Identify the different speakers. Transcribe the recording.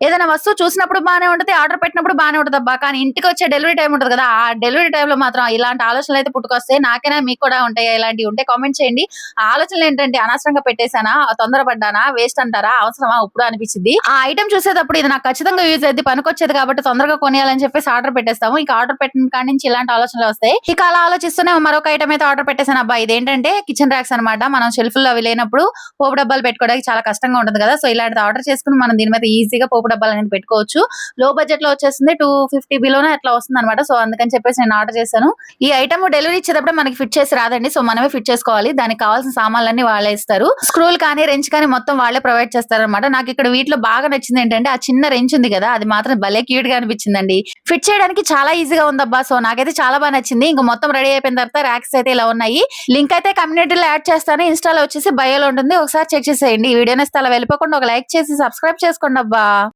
Speaker 1: ఏదైనా వస్తువు చూసినప్పుడు బానే ఉంటది. ఆర్డర్ పెట్టినప్పుడు బానే ఉంటదబ్బా! కానీ ఇంటికొచ్చే డెలివరీ టైమ్ ఉంటది కదా! ఆ డెలివరీ టైమ్‌లో మాత్రం ఇలాంటి ఆలోచనలైతే పుట్టుకొస్తాయి. నాకేనా మీకు కూడా ఉంటాయా ఇలాంటివి? ఉంటే కామెంట్ చేయండి. ఆ ఆలోచనలేంటంటే అనవసరంగా పెట్టేసానా? తొందరపడ్డానా? వేస్ట్ అంటారా? అవసరమా? ఇప్పుడు అనిపిచ్చిద్ది. ఆ ఐటెమ్ చూసేటప్పుడు ఇది నాకు ఖచ్చితంగా యూజ్ అయ్యిద్ది, పనికొచ్చేది కాబట్టి తొందరగా కొనేయాలని చెప్పేసి ఆర్డర్ పెట్టేస్తాము. ఇక ఆర్డర్ పెట్టిన కాడి నుంచి ఇలాంటి ఆలోచనలే వస్తాయి. ఇక అలా ఆలోచిస్తూనే మరొక ఐటెమ్ అయితే ఆర్డర్ పెట్టేసానబ్బా! ఇదేంటంటే కిచెన్ రాక్స్ అనమాట. మనం షెల్ఫ్‌లో అవి లేనప్పుడు పోపు డబ్బాలు పెట్టుకోవడానికి చాలా కష్టంగా ఉంటది కదా! సో, ఇలాంటిది ఆర్డర్ చేసుకొని మనం దీని మీద ఈజీగా పోపు డబ్బాలనేది పెట్టుకోవచ్చు. లో బడ్జెట్‌లో వచ్చేస్తుంది. 250 బిలోనే అట్లా వస్తుందన్నమాట. సో, అందుకని చెప్పేసి నేను ఆర్డర్ చేశాను. ఈ ఐటెమ్ డెలివరీ ఇచ్చేటప్పుడే మనకి ఫిట్ చేసి రాదండి. సో, మనమే ఫిట్ చేసుకోవాలి. దానికి కావాల్సిన సామాన్లన్నీ వాళ్ళే ఇస్తారు. స్క్రూలు కానీ, రెంచ్ కానీ మొత్తం వాళ్ళే ప్రొవైడ్ చేస్తారన్నమాట. నాకిక్కడ వీటిలో బాగా నచ్చిందేంటంటే ఆ చిన్న రెంచ్ ఉంది కదా! అది మాత్రం భలే క్యూట్‌గా అనిపించిందండి. ఫిట్ చేయడానికి చాలా ఈజీగా ఉందబ్బా! సో, నాకైతే చాలా బా నచ్చింది. ఇంక మొత్తం రెడీ అయిపోయిన తర్వాత రాక్స్ అయితే ఇలా ఉన్నాయి. లింక్ అయితే కమ్యూనిటీలో యాడ్ చేస్తాను. ఇన్‌స్టాలో వచ్చేసి బయోలో ఉంటుంది. ఒకసారి చెక్ చేసేయండి. ఈ వీడియో నచ్చితే అలా వెళ్ళిపోకుండా ఒక లైక్ చేసి సబ్స్క్రైబ్ చేసుకోండబ్బా!